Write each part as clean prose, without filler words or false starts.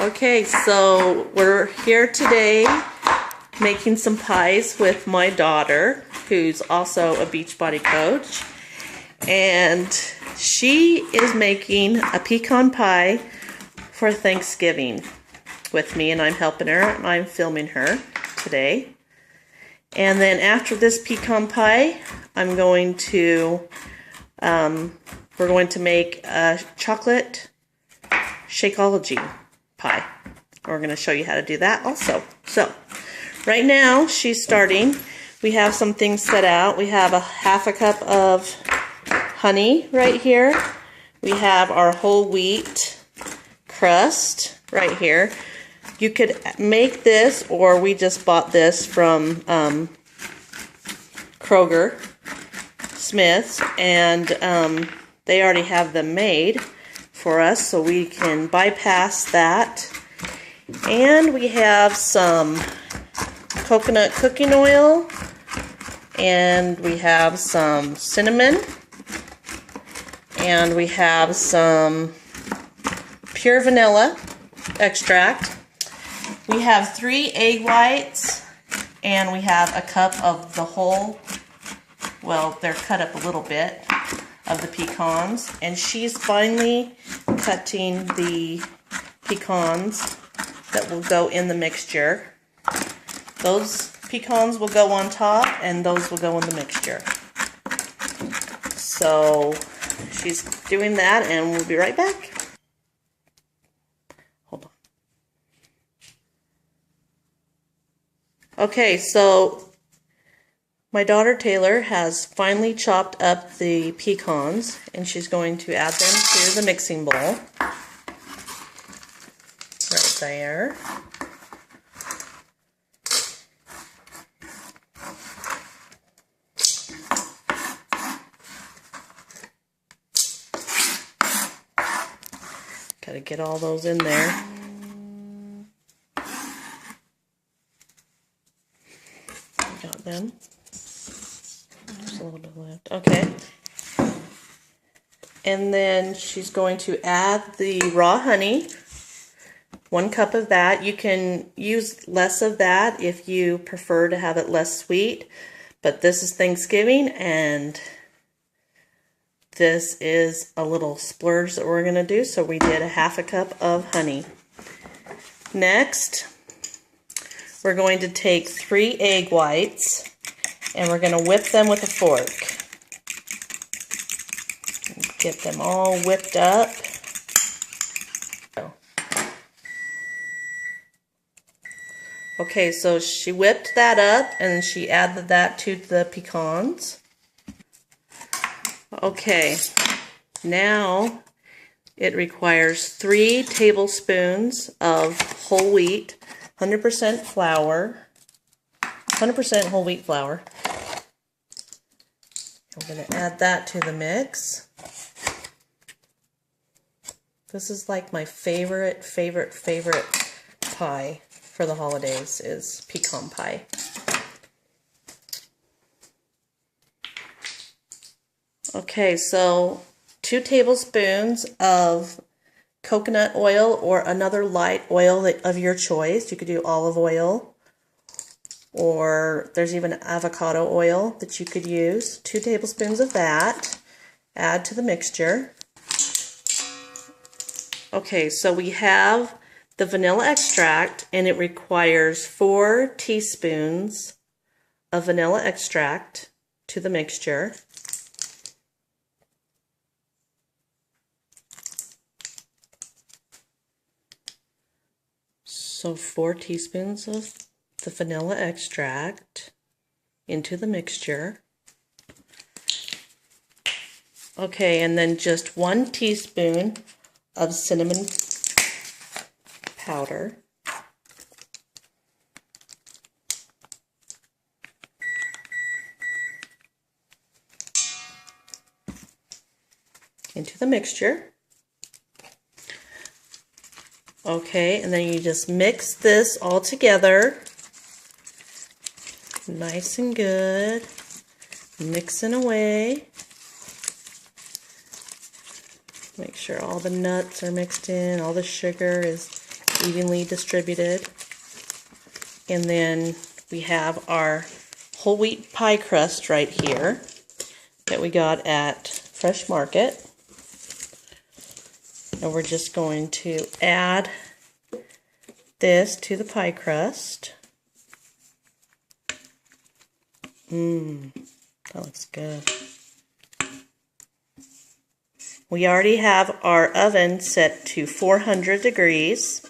Okay, so we're here today making some pies with my daughter, who's also a Beachbody coach. And she is making a pecan pie for Thanksgiving with me, and I'm helping her, and I'm filming her today. And then after this pecan pie, we're going to make a chocolate Shakeology pie. We're going to show you how to do that also. So, right now, she's starting. We have some things set out. We have half a cup of honey right here. We have our whole wheat crust right here. You could make this, or we just bought this from Kroger, Smith's, and they already have them made for us, so we can bypass that. And we have some coconut cooking oil, and we have some cinnamon, and we have some pure vanilla extract. We have 3 egg whites, and we have a cup of the whole, well, they're cut up a little bit, of the pecans. And she's finely cutting the pecans that will go in the mixture. Those pecans will go on top, and those will go in the mixture. So she's doing that, and we'll be right back. Hold on. Okay, so my daughter Taylor has finally chopped up the pecans, and she's going to add them to the mixing bowl. Right there. Gotta get all those in there. Got them. Just a little bit left. Okay. And then she's going to add the raw honey. 1 cup of that. You can use less of that if you prefer to have it less sweet. But this is Thanksgiving, and this is a little splurge that we're going to do. So we did half a cup of honey. Next, we're going to take 3 egg whites, and we're going to whip them with a fork. Get them all whipped up. Okay, so she whipped that up, and she added that to the pecans. Okay, now it requires 3 tablespoons of whole wheat, 100% flour, 100% whole wheat flour. I'm going to add that to the mix. This is like my favorite pie for the holidays is pecan pie. Okay, so 2 tablespoons of coconut oil or another light oil of your choice. You could do olive oil, or there's even avocado oil that you could use. 2 tablespoons of that. Add to the mixture. Okay, so we have the vanilla extract, and it requires 4 teaspoons of vanilla extract to the mixture. So 4 teaspoons of the vanilla extract into the mixture. Okay, and then just 1 teaspoon of cinnamon powder. Into the mixture. Okay, and then you just mix this all together. Nice and good. Mixing away. Make sure all the nuts are mixed in, all the sugar is evenly distributed. And then we have our whole wheat pie crust right here that we got at Fresh Market. And we're just going to add this to the pie crust. That looks good. We already have our oven set to 400 degrees.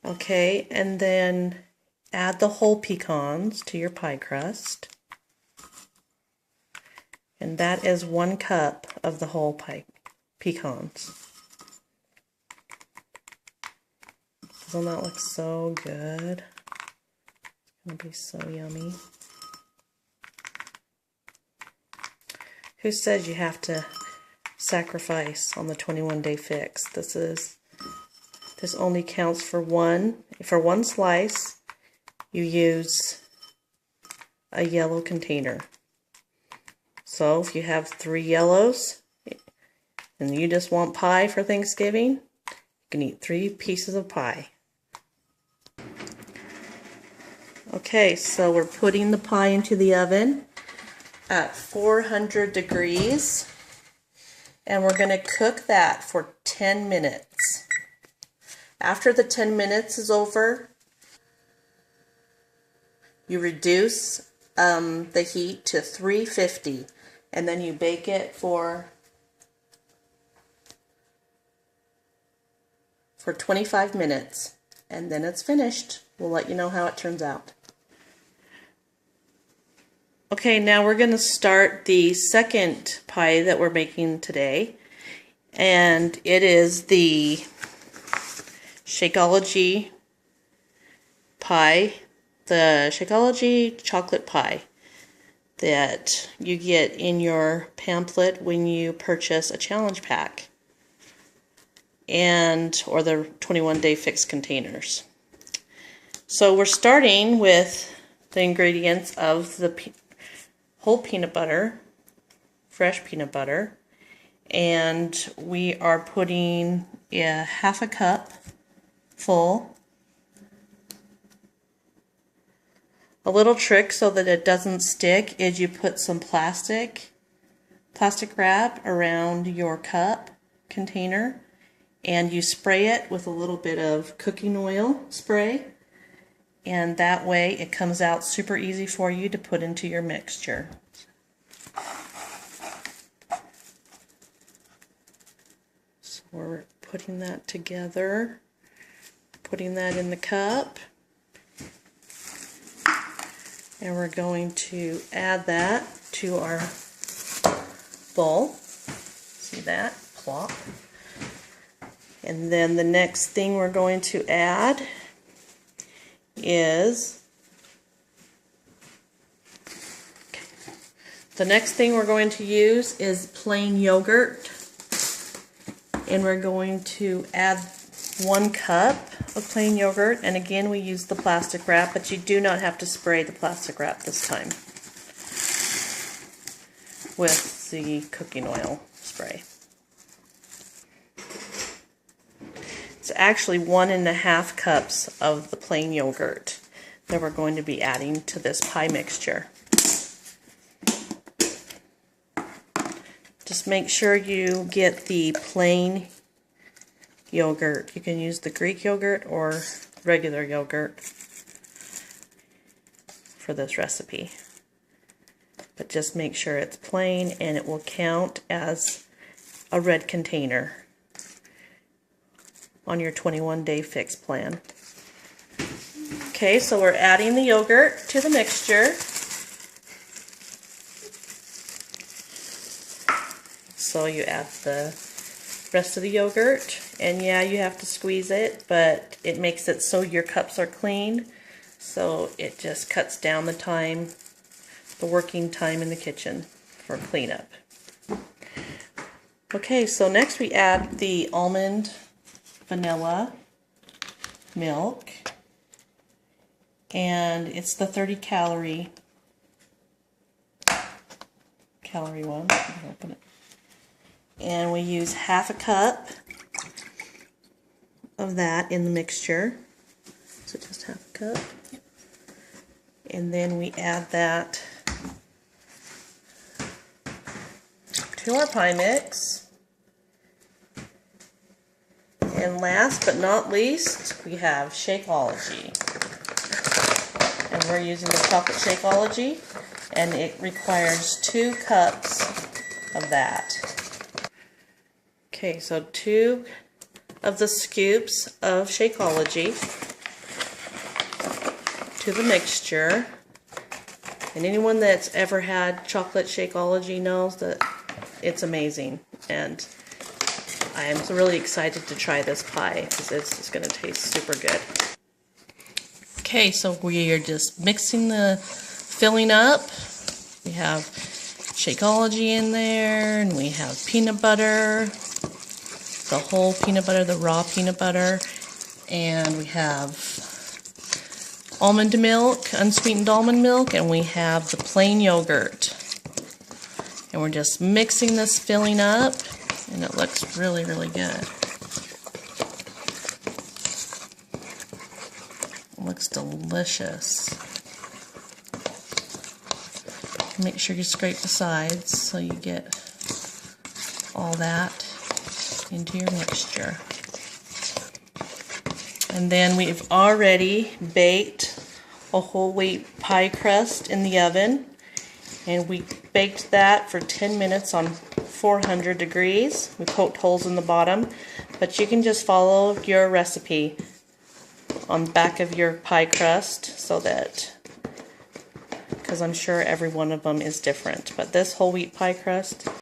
Okay, and then add the whole pecans to your pie crust. And that is 1 cup of the whole pecans. Doesn't that look so good? It's going to be so yummy. Who says you have to sacrifice on the 21-day fix? This only counts for one. For 1 slice, you use a yellow container. So if you have 3 yellows and you just want pie for Thanksgiving, you can eat 3 pieces of pie. Okay, so we're putting the pie into the oven at 400 degrees, and we're going to cook that for 10 minutes. After the 10 minutes is over, you reduce the heat to 350, and then you bake it for 25 minutes, and then it's finished. We'll let you know how it turns out. Okay, now we're going to start the second pie that we're making today, and it is the Shakeology pie, the Shakeology chocolate pie that you get in your pamphlet when you purchase a challenge pack, or the 21-day fix containers. So we're starting with the ingredients of the whole peanut butter, fresh peanut butter, and we are putting a half a cup full. A little trick so that it doesn't stick is you put some plastic wrap around your cup container, and you spray it with a little bit of cooking oil spray, and that way it comes out super easy for you to put into your mixture. So we're putting that together, putting that in the cup, and we're going to add that to our bowl. See that? Plop. And then the next thing we're going to add is plain yogurt, and we're going to add 1 cup of plain yogurt, and again we use the plastic wrap, but you do not have to spray the plastic wrap this time with the cooking oil spray. It's actually 1.5 cups of the plain yogurt that we're going to be adding to this pie mixture. Just make sure you get the plain yogurt. You can use the Greek yogurt or regular yogurt for this recipe. But just make sure it's plain, and it will count as a red container on your 21-day fix plan. Okay, so we're adding the yogurt to the mixture. So you add the rest of the yogurt, and yeah, you have to squeeze it, but it makes it so your cups are clean, so it just cuts down the working time in the kitchen for cleanup. Okay, so next we add the almond vanilla milk, and it's the 30 calorie one. Open it. And we use half a cup of that in the mixture. So just half a cup. And then we add that to our pie mix. And last but not least, we have Shakeology. And we're using the chocolate Shakeology, and it requires 2 cups of that. Okay, so 2 of the scoops of Shakeology to the mixture. And anyone that's ever had chocolate Shakeology knows that it's amazing. And I am really excited to try this pie because it's going to taste super good. Okay, so we are just mixing the filling up. We have Shakeology in there, and we have peanut butter, the whole peanut butter, the raw peanut butter, and we have almond milk, unsweetened almond milk, and we have the plain yogurt. And we're just mixing this filling up, and it looks really, really good. It looks delicious. Make sure you scrape the sides so you get all that into your mixture. And then we've already baked a whole wheat pie crust in the oven, and we baked that for 10 minutes on 400 degrees. We poked holes in the bottom, but you can just follow your recipe on the back of your pie crust so that, because I'm sure every one of them is different, but this whole wheat pie crust